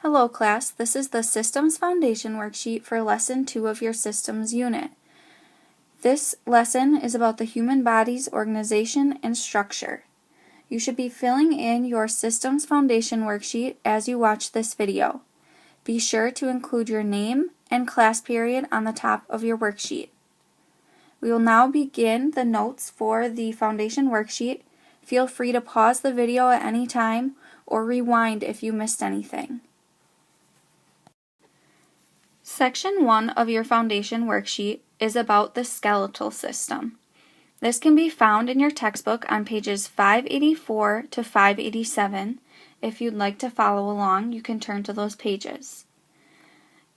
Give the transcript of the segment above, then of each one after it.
Hello class, this is the Systems Foundation worksheet for Lesson 2 of your Systems unit. This lesson is about the human body's organization and structure. You should be filling in your Systems Foundation worksheet as you watch this video. Be sure to include your name and class period on the top of your worksheet. We will now begin the notes for the Foundation worksheet. Feel free to pause the video at any time or rewind if you missed anything. Section 1 of your Foundation worksheet is about the skeletal system. This can be found in your textbook on pages 584 to 587. If you'd like to follow along, you can turn to those pages.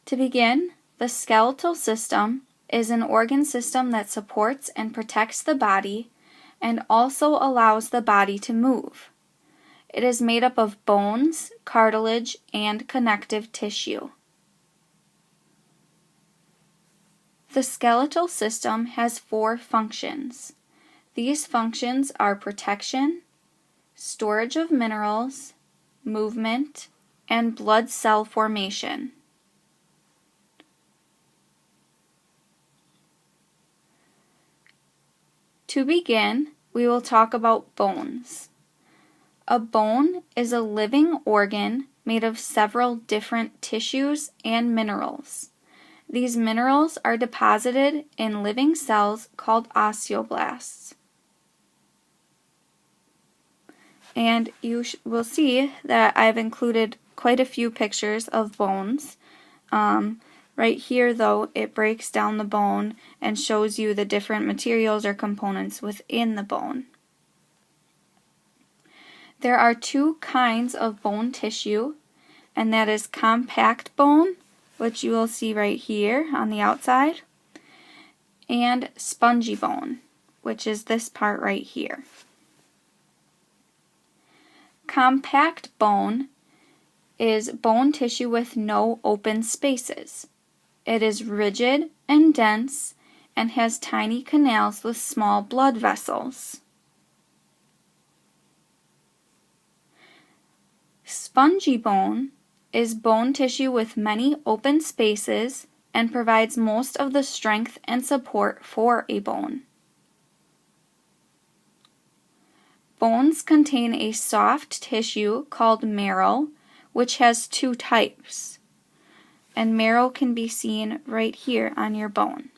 To begin, the skeletal system is an organ system that supports and protects the body and also allows the body to move. It is made up of bones, cartilage, and connective tissue. The skeletal system has 4 functions. These functions are protection, storage of minerals, movement, and blood cell formation. To begin, we will talk about bones. A bone is a living organ made of several different tissues and minerals. These minerals are deposited in living cells called osteoblasts. And you will see that I've included quite a few pictures of bones. Right here, though, it breaks down the bone and shows you the different materials or components within the bone. There are 2 kinds of bone tissue, and that is compact bone, which you will see right here on the outside, and spongy bone, which is this part right here. Compact bone is bone tissue with no open spaces. It is rigid and dense and has tiny canals with small blood vessels. Spongy bone is bone tissue with many open spaces and provides most of the strength and support for a bone. Bones contain a soft tissue called marrow, which has 2 types, and marrow can be seen right here on your bone.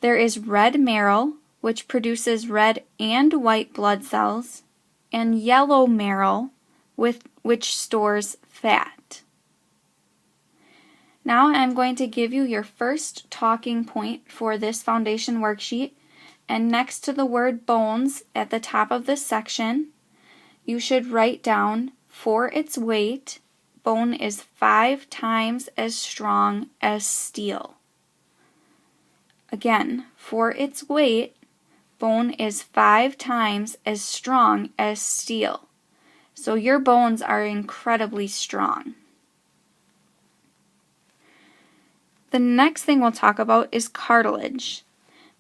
There is red marrow, which produces red and white blood cells, and yellow marrow, which stores fat. Now I'm going to give you your first talking point for this foundation worksheet, and next to the word bones at the top of this section, you should write down, for its weight, bone is 5 times as strong as steel. Again, for its weight, bone is 5 times as strong as steel. So your bones are incredibly strong. The next thing we'll talk about is cartilage.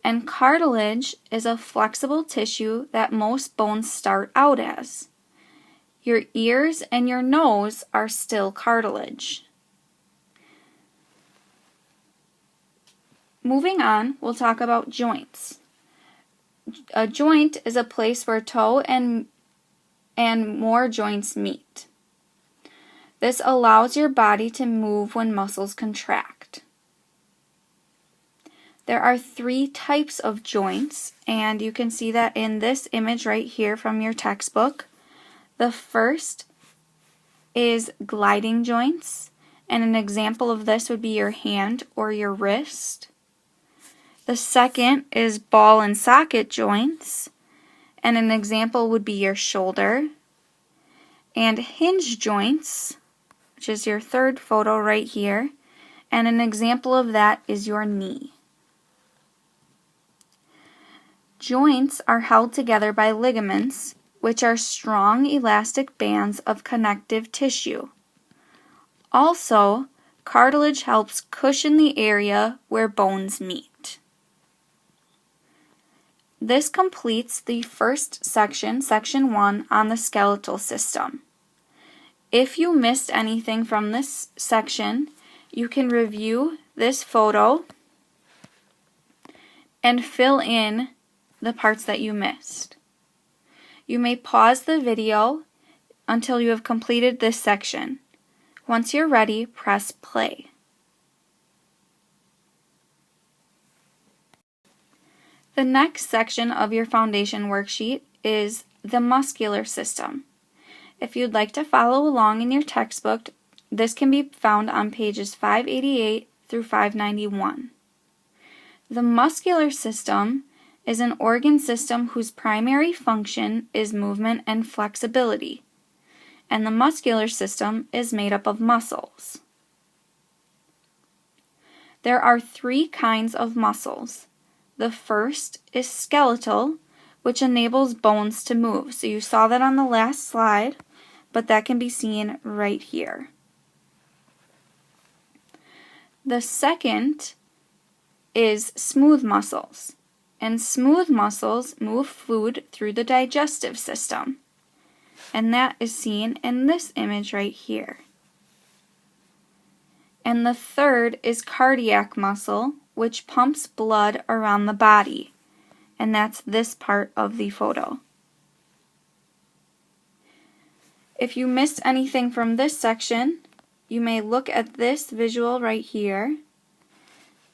And cartilage is a flexible tissue that most bones start out as. Your ears and your nose are still cartilage. Moving on, we'll talk about joints. A joint is a place where toe and more joints meet. This allows your body to move when muscles contract. There are 3 types of joints, and you can see that in this image right here from your textbook. The first is gliding joints, and an example of this would be your hand or your wrist. The second is ball and socket joints, and an example would be your shoulder. And hinge joints, which is your third photo right here, and an example of that is your knee. Joints are held together by ligaments, which are strong elastic bands of connective tissue. Also, cartilage helps cushion the area where bones meet. This completes the first section, section 1, on the skeletal system. If you missed anything from this section, you can review this photo and fill in the parts that you missed. You may pause the video until you have completed this section. Once you're ready, press play. The next section of your foundation worksheet is the muscular system. If you'd like to follow along in your textbook, this can be found on pages 588 through 591. The muscular system is an organ system whose primary function is movement and flexibility, and the muscular system is made up of muscles. There are 3 kinds of muscles. The first is skeletal, which enables bones to move. So you saw that on the last slide, but that can be seen right here. The second is smooth muscles, and smooth muscles move food through the digestive system, and that is seen in this image right here. And the third is cardiac muscle, which pumps blood around the body, and that's this part of the photo. If you missed anything from this section, you may look at this visual right here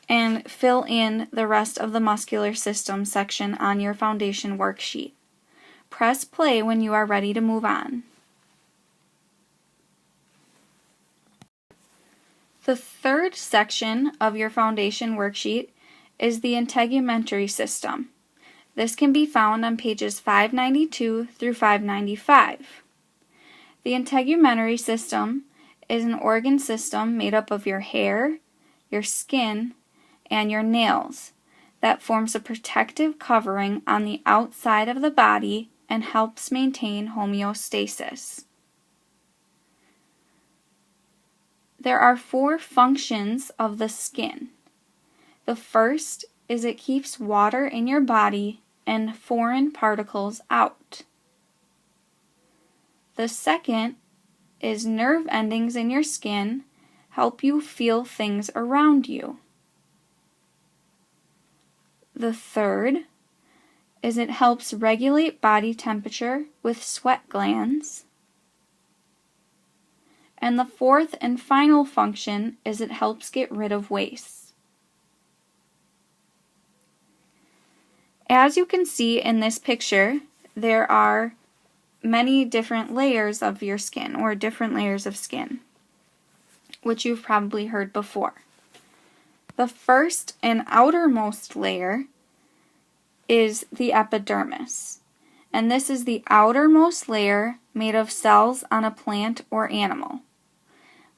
and fill in the rest of the muscular system section on your foundation worksheet. Press play when you are ready to move on. The third section of your foundation worksheet is the integumentary system. This can be found on pages 592 through 595. The integumentary system is an organ system made up of your hair, your skin, and your nails that forms a protective covering on the outside of the body and helps maintain homeostasis. There are 4 functions of the skin. The first is it keeps water in your body and foreign particles out. The second is nerve endings in your skin help you feel things around you. The third is it helps regulate body temperature with sweat glands. And the fourth and final function is it helps get rid of waste. As you can see in this picture, there are many different layers of your skin, or different layers of skin, which you've probably heard before. The first and outermost layer is the epidermis, and this is the outermost layer made of cells on a plant or animal.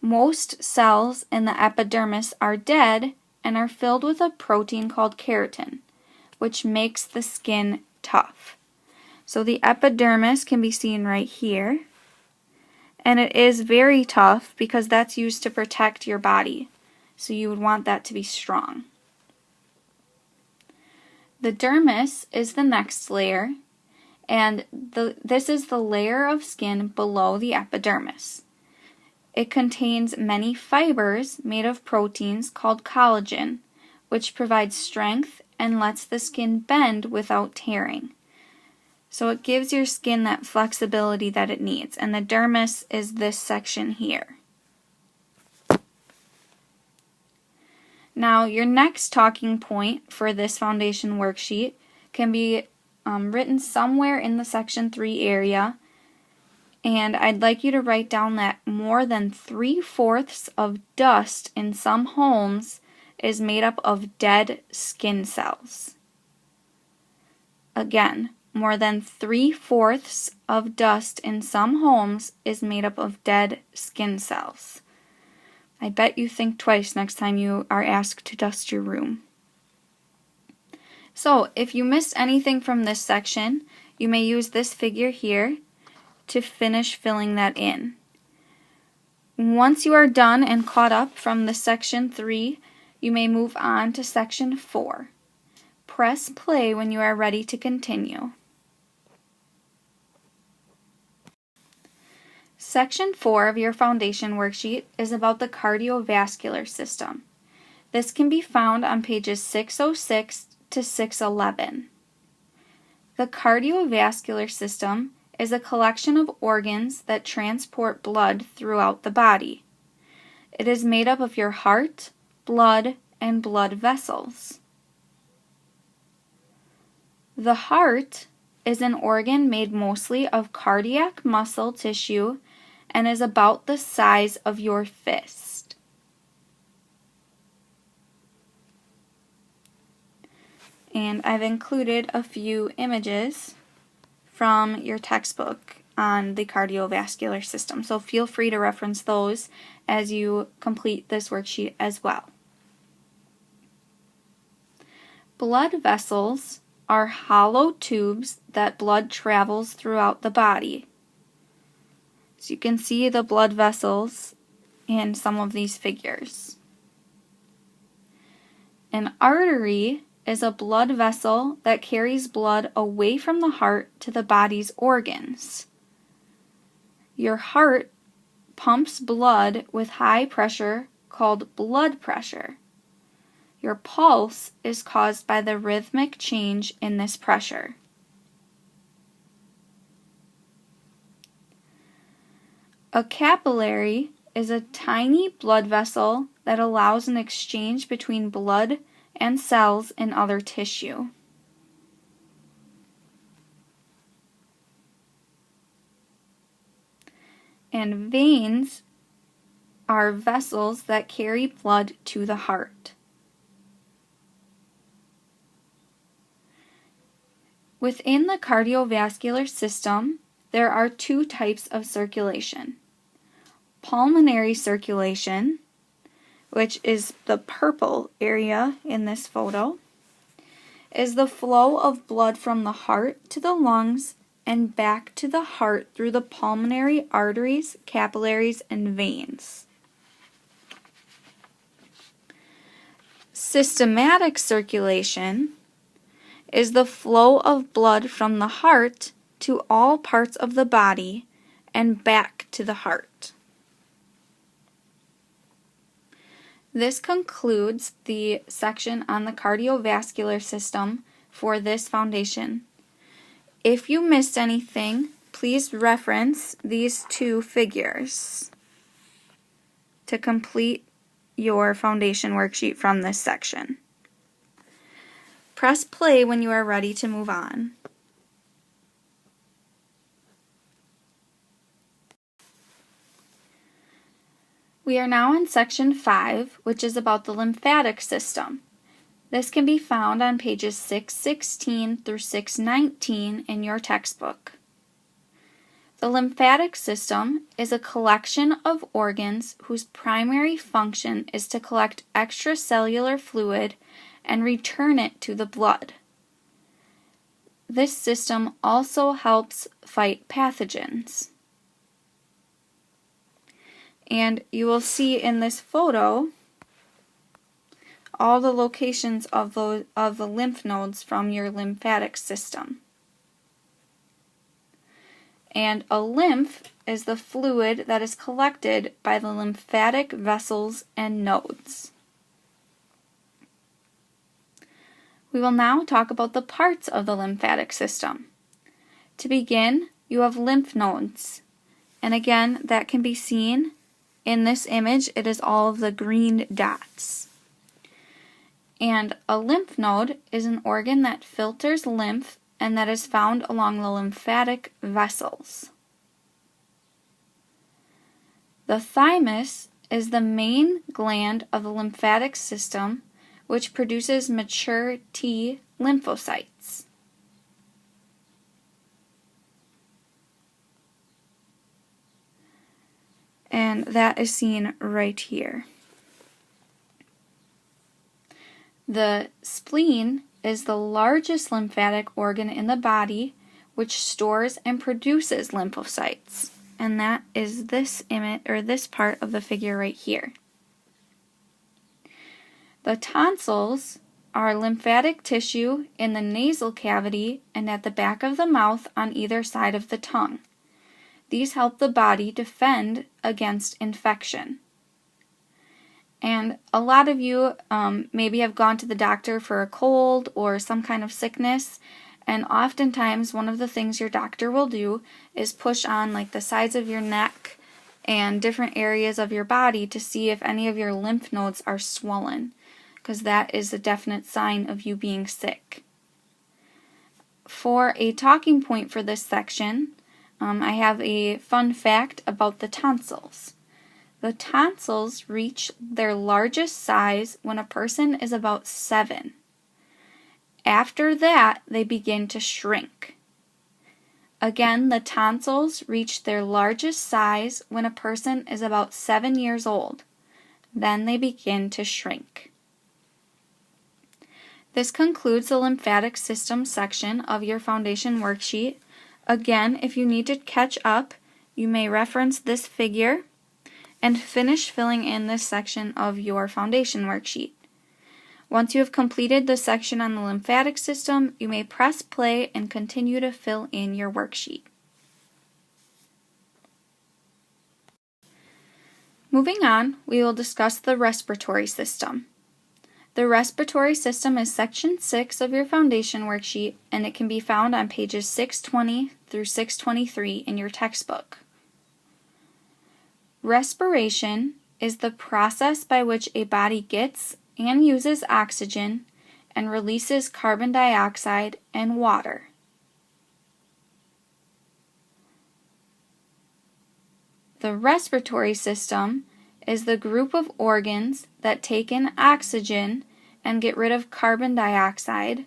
Most cells in the epidermis are dead and are filled with a protein called keratin, which makes the skin tough. So the epidermis can be seen right here, and it is very tough because that's used to protect your body. So you would want that to be strong. The dermis is the next layer, and this is the layer of skin below the epidermis. It contains many fibers made of proteins called collagen, which provides strength and lets the skin bend without tearing. So it gives your skin that flexibility that it needs, and the dermis is this section here. Now, your next talking point for this foundation worksheet can be written somewhere in the section 3 area, and I'd like you to write down that more than 3/4 of dust in some homes is made up of dead skin cells. Again, more than 3/4 of dust in some homes is made up of dead skin cells. I bet you think twice next time you are asked to dust your room. So, if you missed anything from this section, you may use this figure here to finish filling that in. Once you are done and caught up from the section 3, you may move on to section 4. Press play when you are ready to continue. Section 4 of your foundation worksheet is about the cardiovascular system. This can be found on pages 606 to 611. The cardiovascular system is a collection of organs that transport blood throughout the body. It is made up of your heart, blood, and blood vessels. The heart is an organ made mostly of cardiac muscle tissue and is about the size of your fist. And I've included a few images from your textbook on the cardiovascular system, so feel free to reference those as you complete this worksheet as well. Blood vessels are hollow tubes that blood travels throughout the body. So you can see the blood vessels in some of these figures. An artery is a blood vessel that carries blood away from the heart to the body's organs. Your heart pumps blood with high pressure called blood pressure. Your pulse is caused by the rhythmic change in this pressure. A capillary is a tiny blood vessel that allows an exchange between blood and cells in other tissue. And veins are vessels that carry blood to the heart. Within the cardiovascular system, there are two types of circulation. Pulmonary circulation, which is the purple area in this photo, is the flow of blood from the heart to the lungs and back to the heart through the pulmonary arteries, capillaries, and veins. Systematic circulation is the flow of blood from the heart to all parts of the body and back to the heart. This concludes the section on the cardiovascular system for this foundation. If you missed anything, please reference these two figures to complete your foundation worksheet from this section. Press play when you are ready to move on. We are now in section 5, which is about the lymphatic system. This can be found on pages 616 through 619 in your textbook. The lymphatic system is a collection of organs whose primary function is to collect extracellular fluid and return it to the blood. This system also helps fight pathogens. And you will see in this photo all the locations of the lymph nodes from your lymphatic system. And a lymph is the fluid that is collected by the lymphatic vessels and nodes. We will now talk about the parts of the lymphatic system. To begin, you have lymph nodes. And again, that can be seen in this image. It is all of the green dots. And a lymph node is an organ that filters lymph and that is found along the lymphatic vessels. The thymus is the main gland of the lymphatic system, which produces mature T lymphocytes. And that is seen right here. The spleen is the largest lymphatic organ in the body, which stores and produces lymphocytes. And that is this image, or this part of the figure right here. The tonsils are lymphatic tissue in the nasal cavity and at the back of the mouth on either side of the tongue. These help the body defend against infection. And a lot of you maybe have gone to the doctor for a cold or some kind of sickness, and oftentimes one of the things your doctor will do is push on like the sides of your neck and different areas of your body to see if any of your lymph nodes are swollen, because that is a definite sign of you being sick. For a talking point for this section, I have a fun fact about the tonsils. The tonsils reach their largest size when a person is about 7. After that, they begin to shrink. Again, the tonsils reach their largest size when a person is about 7 years old. Then they begin to shrink. This concludes the lymphatic system section of your foundation worksheet. Again, if you need to catch up, you may reference this figure and finish filling in this section of your foundation worksheet. Once you have completed the section on the lymphatic system, you may press play and continue to fill in your worksheet. Moving on, we will discuss the respiratory system. The respiratory system is section 6 of your foundation worksheet, and it can be found on pages 620 through 623 in your textbook. Respiration is the process by which a body gets and uses oxygen and releases carbon dioxide and water. The respiratory system is the group of organs that take in oxygen and get rid of carbon dioxide,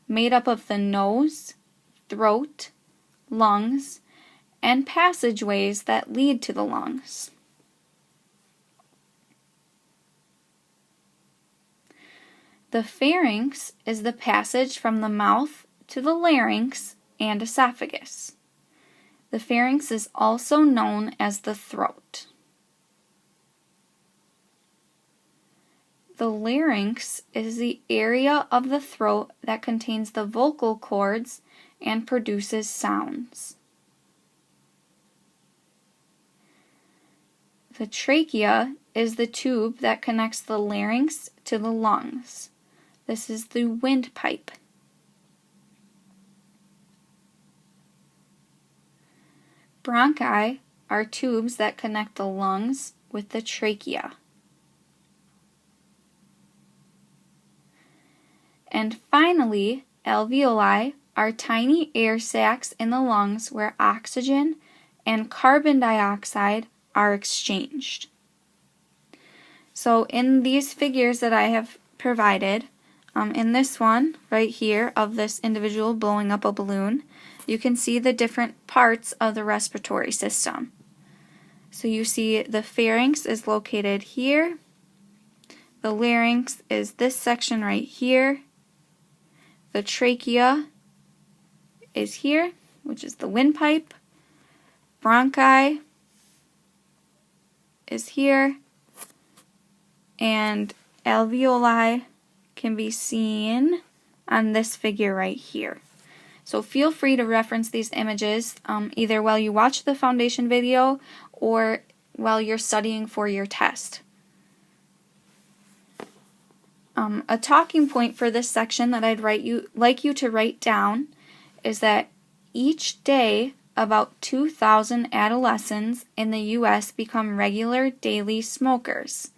made up of the nose, throat, lungs, and passageways that lead to the lungs. The pharynx is the passage from the mouth to the larynx and esophagus. The pharynx is also known as the throat. The larynx is the area of the throat that contains the vocal cords and produces sounds. The trachea is the tube that connects the larynx to the lungs. This is the windpipe. Bronchi are tubes that connect the lungs with the trachea. And finally, alveoli are tiny air sacs in the lungs where oxygen and carbon dioxide are exchanged. So in these figures that I have provided, in this one right here of this individual blowing up a balloon, you can see the different parts of the respiratory system. So you see the pharynx is located here, the larynx is this section right here, the trachea is here, which is the windpipe, bronchi is here, and alveoli can be seen on this figure right here. So feel free to reference these images either while you watch the foundation video or while you're studying for your test. A talking point for this section that I'd like you to write down is that each day about 2,000 adolescents in the U.S. become regular daily smokers.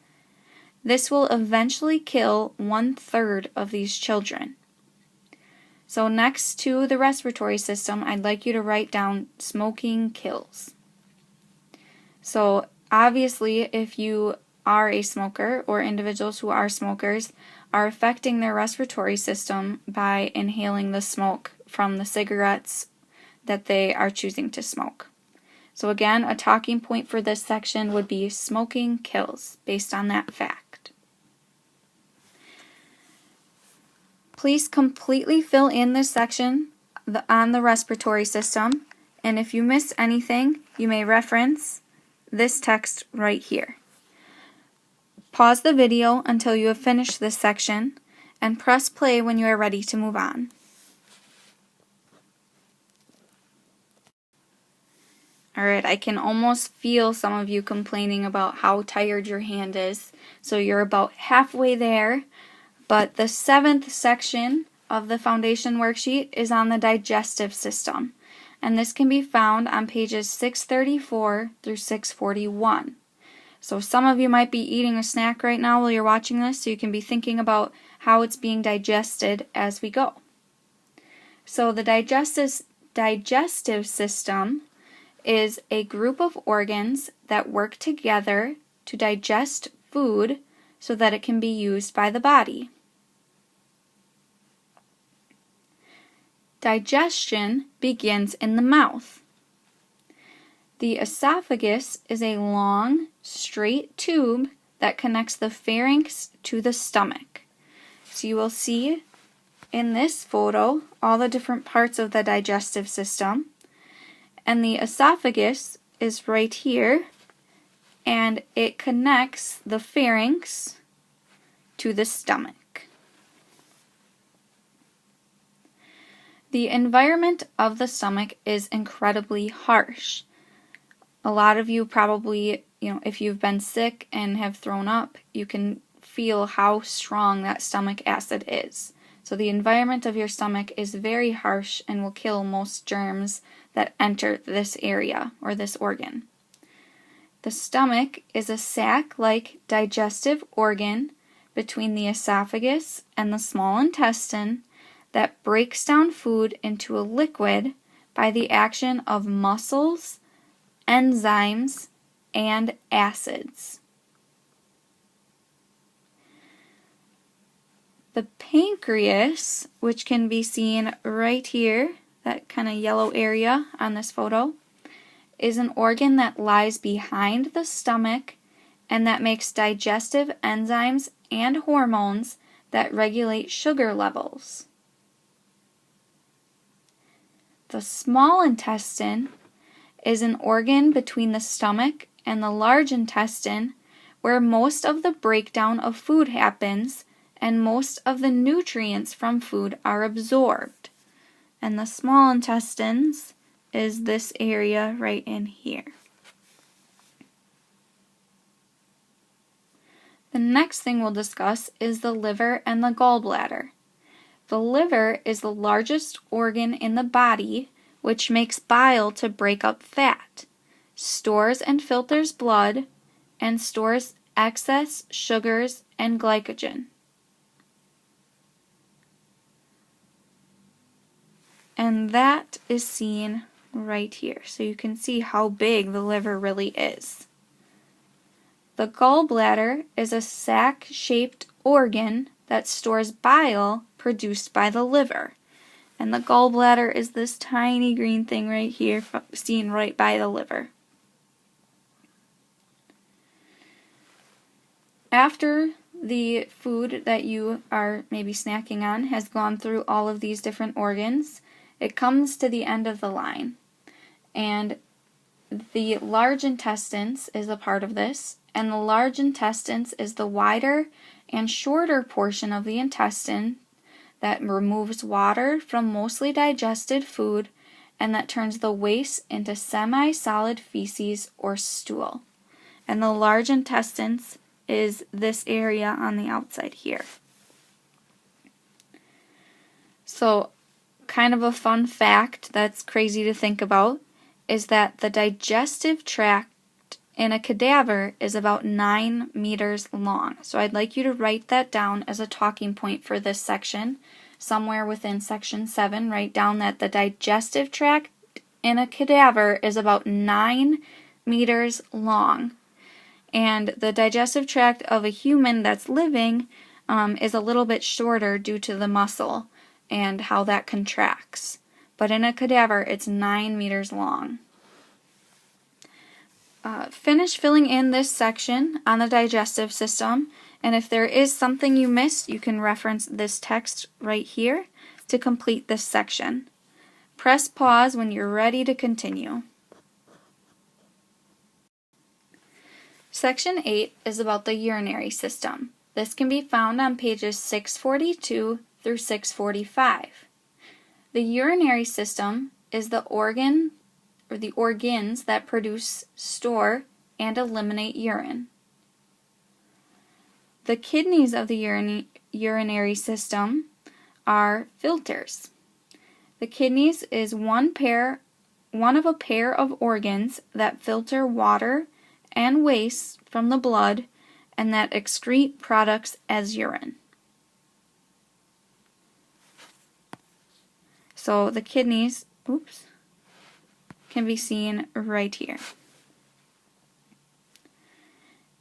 This will eventually kill 1/3 of these children. So next to the respiratory system, I'd like you to write down smoking kills. So obviously, if you are a smoker or individuals who are smokers are affecting their respiratory system by inhaling the smoke from the cigarettes that they are choosing to smoke. So again, a talking point for this section would be smoking kills based on that fact. Please completely fill in this section on the respiratory system, and if you miss anything, you may reference this text right here. Pause the video until you have finished this section, and press play when you are ready to move on. Alright, I can almost feel some of you complaining about how tired your hand is. So you're about halfway there. But the 7th section of the foundation worksheet is on the digestive system. And this can be found on pages 634 through 641. So some of you might be eating a snack right now while you're watching this, so you can be thinking about how it's being digested as we go. So the digestive system is a group of organs that work together to digest food so that it can be used by the body. Digestion begins in the mouth. The esophagus is a long, straight tube that connects the pharynx to the stomach. So you will see in this photo all the different parts of the digestive system. And the esophagus is right here, and it connects the pharynx to the stomach. The environment of the stomach is incredibly harsh. A lot of you probably, if you've been sick and have thrown up, you can feel how strong that stomach acid is. So the environment of your stomach is very harsh and will kill most germs that enter this area or this organ. The stomach is a sac-like digestive organ between the esophagus and the small intestine that breaks down food into a liquid by the action of muscles, enzymes, and acids. The pancreas, which can be seen right here, that kind of yellow area on this photo, is an organ that lies behind the stomach and that makes digestive enzymes and hormones that regulate sugar levels. The small intestine is an organ between the stomach and the large intestine where most of the breakdown of food happens and most of the nutrients from food are absorbed. And the small intestines is this area right in here. The next thing we'll discuss is the liver and the gallbladder. The liver is the largest organ in the body, which makes bile to break up fat, stores and filters blood, and stores excess sugars and glycogen. And that is seen right here. So you can see how big the liver really is. The gallbladder is a sac-shaped organ that stores bile produced by the liver. And the gallbladder is this tiny green thing right here, seen right by the liver. After the food that you are maybe snacking on has gone through all of these different organs, it comes to the end of the line. And the large intestines is a part of this, and the large intestines is the wider and shorter portion of the intestine that removes water from mostly digested food and that turns the waste into semi-solid feces or stool. And the large intestines is this area on the outside here. So, kind of a fun fact that's crazy to think about is that the digestive tract in a cadaver is about 9 meters long. So I'd like you to write that down as a talking point for this section. Somewhere within section 7, write down that the digestive tract in a cadaver is about 9 meters long. And the digestive tract of a human that's living is a little bit shorter due to the muscle and how that contracts. But in a cadaver, it's 9 meters long. Finish filling in this section on the digestive system, and if there is something you missed, you can reference this text right here to complete this section. Press pause when you're ready to continue. Section 8 is about the urinary system. This can be found on pages 642 through 645. The urinary system is the organ or the organs that produce, store, and eliminate urine. The kidneys of the urinary system are filters. The kidneys is one of a pair of organs that filter water and waste from the blood and that excrete products as urine. So the kidneys, can be seen right here.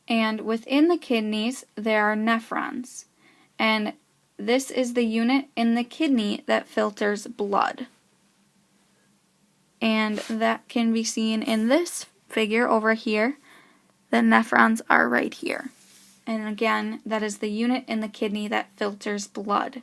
And within the kidneys, there are nephrons. And this is the unit in the kidney that filters blood. And that can be seen in this figure over here. The nephrons are right here. And again, that is the unit in the kidney that filters blood.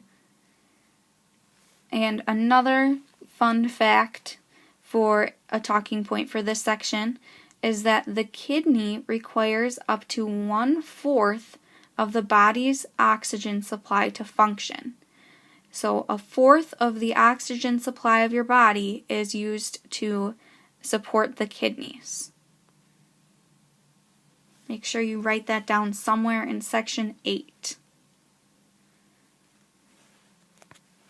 And another fun fact for a talking point for this section is that the kidney requires up to 1/4 of the body's oxygen supply to function. So 1/4 of the oxygen supply of your body is used to support the kidneys. Make sure you write that down somewhere in section 8.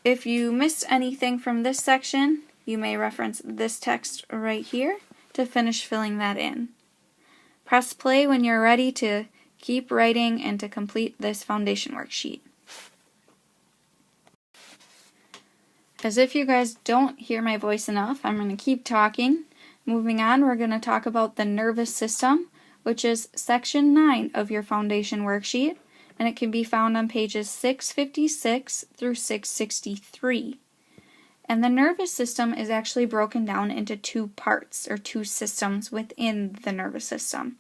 If you missed anything from this section, you may reference this text right here to finish filling that in. Press play when you're ready to keep writing and to complete this foundation worksheet. As if you guys don't hear my voice enough, I'm going to keep talking. Moving on, we're going to talk about the nervous system, which is section 9 of your foundation worksheet, and it can be found on pages 656 through 663. And the nervous system is actually broken down into 2 parts, or 2 systems within the nervous system.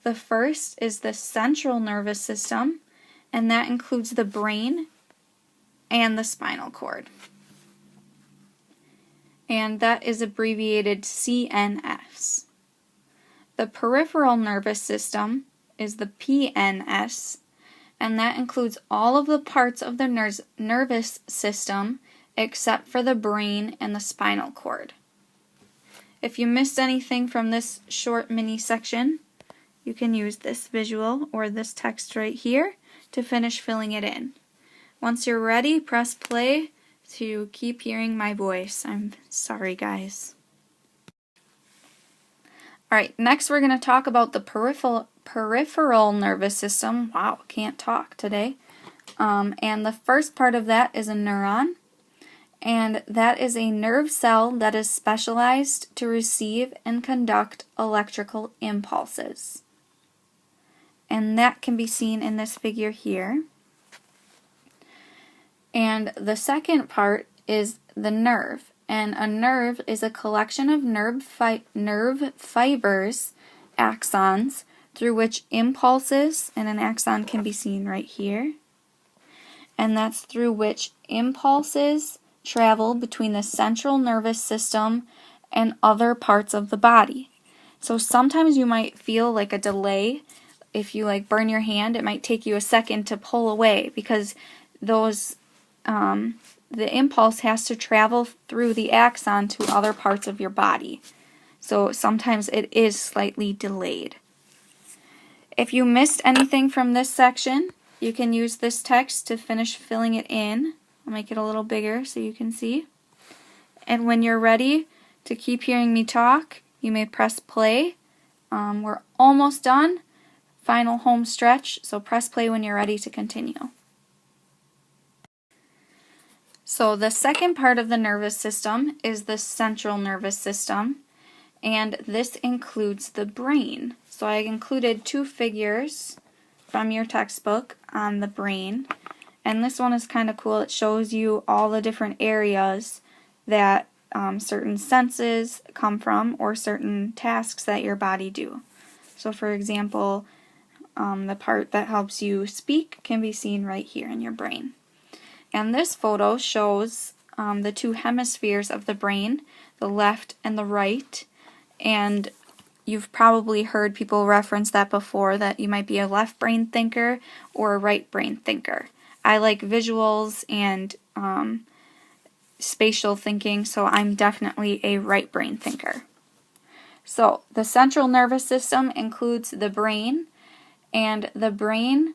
The first is the central nervous system, and that includes the brain and the spinal cord. And that is abbreviated CNS. The peripheral nervous system is the PNS, and that includes all of the parts of the nervous system except for the brain and the spinal cord. If you missed anything from this short mini section, you can use this visual or this text right here to finish filling it in. Once you're ready, press play to keep hearing my voice. I'm sorry, guys. Alright, next we're going to talk about the peripheral nervous system. Wow, can't talk today. And the first part of that is a neuron. And that is a nerve cell that is specialized to receive and conduct electrical impulses. And that can be seen in this figure here. And the second part is the nerve. And a nerve is a collection of nerve fibers, axons, through which impulses, and an axon can be seen right here, and that's through which impulses travel between the central nervous system and other parts of the body. So sometimes you might feel like a delay. If you burn your hand, it might take you a second to pull away because those the impulse has to travel through the axon to other parts of your body. So sometimes it is slightly delayed. If you missed anything from this section, you can use this text to finish filling it in. I'll make it a little bigger so you can see. And when you're ready to keep hearing me talk, you may press play. We're almost done. Final home stretch, so press play when you're ready to continue. So the second part of the nervous system is the central nervous system, and this includes the brain. So I included 2 figures from your textbook on the brain, and this one is kind of cool. It shows you all the different areas that certain senses come from, or certain tasks that your body do. So for example, the part that helps you speak can be seen right here in your brain. And this photo shows the 2 hemispheres of the brain, the left and the right, and you've probably heard people reference that before, that you might be a left brain thinker or a right brain thinker. I like visuals and spatial thinking, so I'm definitely a right brain thinker. So the central nervous system includes the brain, and the brain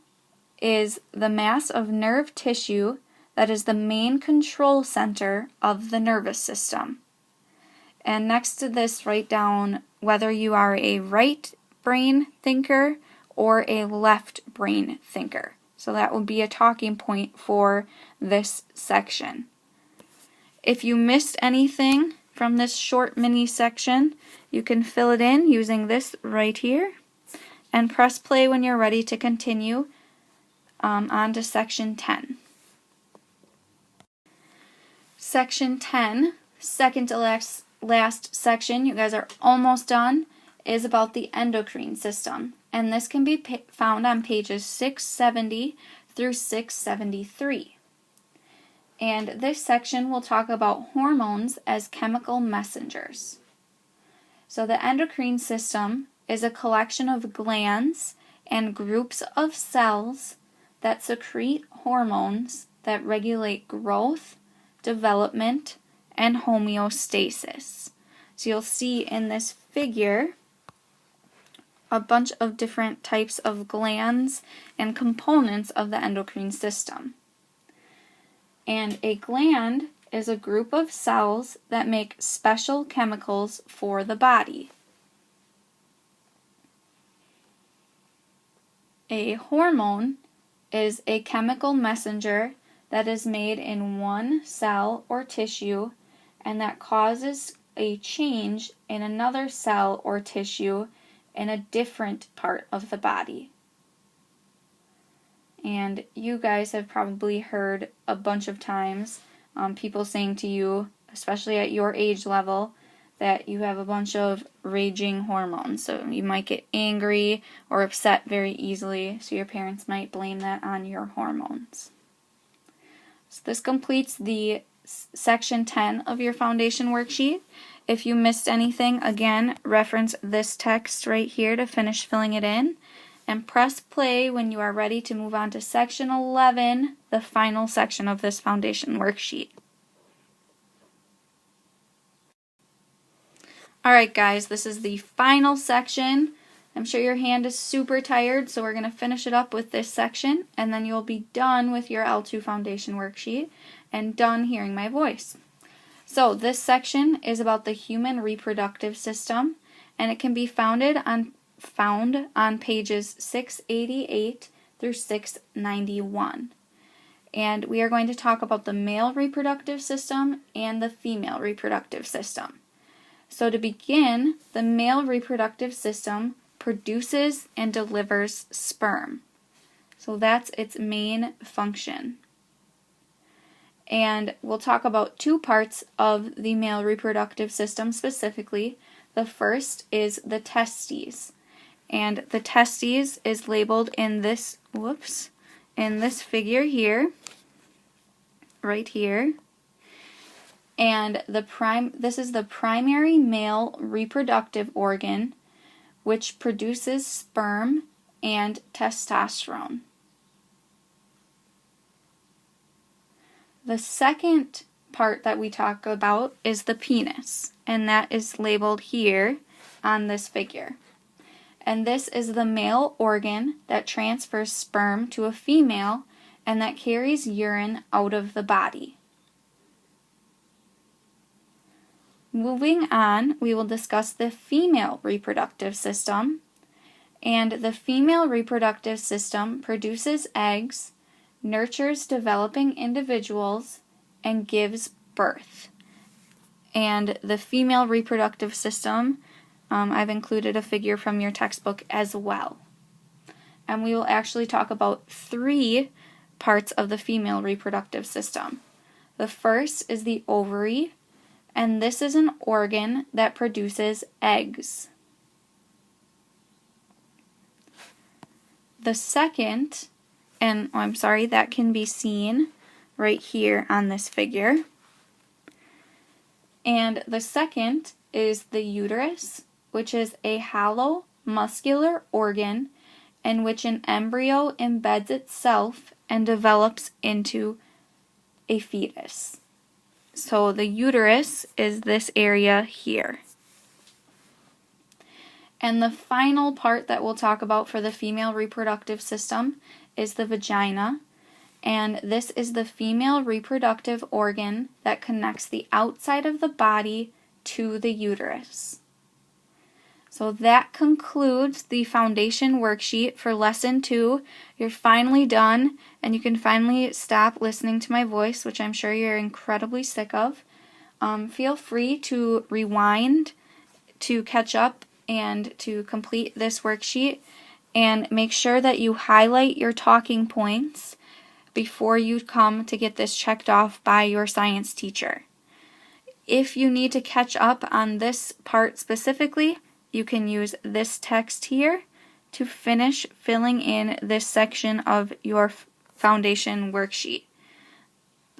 is the mass of nerve tissue that is the main control center of the nervous system. And next to this, write down whether you are a right brain thinker or a left brain thinker. So that will be a talking point for this section. If you missed anything from this short mini section, you can fill it in using this right here and press play when you're ready to continue on to section 10. Section 10, second to last section, you guys are almost done, is about the endocrine system. And this can be found on pages 670 through 673. And this section will talk about hormones as chemical messengers. So the endocrine system is a collection of glands and groups of cells that secrete hormones that regulate growth, development, and homeostasis. So you'll see in this figure a bunch of different types of glands and components of the endocrine system. And a gland is a group of cells that make special chemicals for the body. A hormone is a chemical messenger that is made in one cell or tissue and that causes a change in another cell or tissue in a different part of the body. And you guys have probably heard a bunch of times people saying to you, especially at your age level, that you have a bunch of raging hormones. So you might get angry or upset very easily, so your parents might blame that on your hormones. So this completes the section 10 of your foundation worksheet. If you missed anything, again, reference this text right here to finish filling it in, and press play when you are ready to move on to section 11, the final section of this foundation worksheet. Alright guys, this is the final section. I'm sure your hand is super tired, so we're going to finish it up with this section, and then you'll be done with your L2 foundation worksheet and done hearing my voice. So this section is about the human reproductive system, and it can be found on pages 688 through 691. And we are going to talk about the male reproductive system and the female reproductive system. So to begin, the male reproductive system produces and delivers sperm. So that's its main function. And we'll talk about two parts of the male reproductive system specifically. The first is the testes. And the testes is labeled in this, in this figure here, right here. And this is the primary male reproductive organ, which produces sperm and testosterone. The second part that we talk about is the penis, and that is labeled here on this figure. And this is the male organ that transfers sperm to a female and that carries urine out of the body. Moving on, we will discuss the female reproductive system. And the female reproductive system produces eggs, nurtures developing individuals, and gives birth. And the female reproductive system, I've included a figure from your textbook as well. And we will actually talk about 3 parts of the female reproductive system. The first is the ovary, and this is an organ that produces eggs. The second, that can be seen right here on this figure. And the second is the uterus, which is a hollow muscular organ in which an embryo embeds itself and develops into a fetus. So the uterus is this area here. And the final part that we'll talk about for the female reproductive system is the vagina. And this is the female reproductive organ that connects the outside of the body to the uterus. So that concludes the foundation worksheet for lesson 2. You're finally done, and you can finally stop listening to my voice, which I'm sure you're incredibly sick of. Feel free to rewind to catch up and to complete this worksheet, and make sure that you highlight your talking points before you come to get this checked off by your science teacher. If you need to catch up on this part specifically, you can use this text here to finish filling in this section of your foundation worksheet.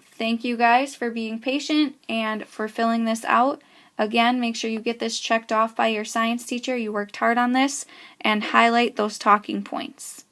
Thank you guys for being patient and for filling this out. Again, make sure you get this checked off by your science teacher. You worked hard on this, and highlight those talking points.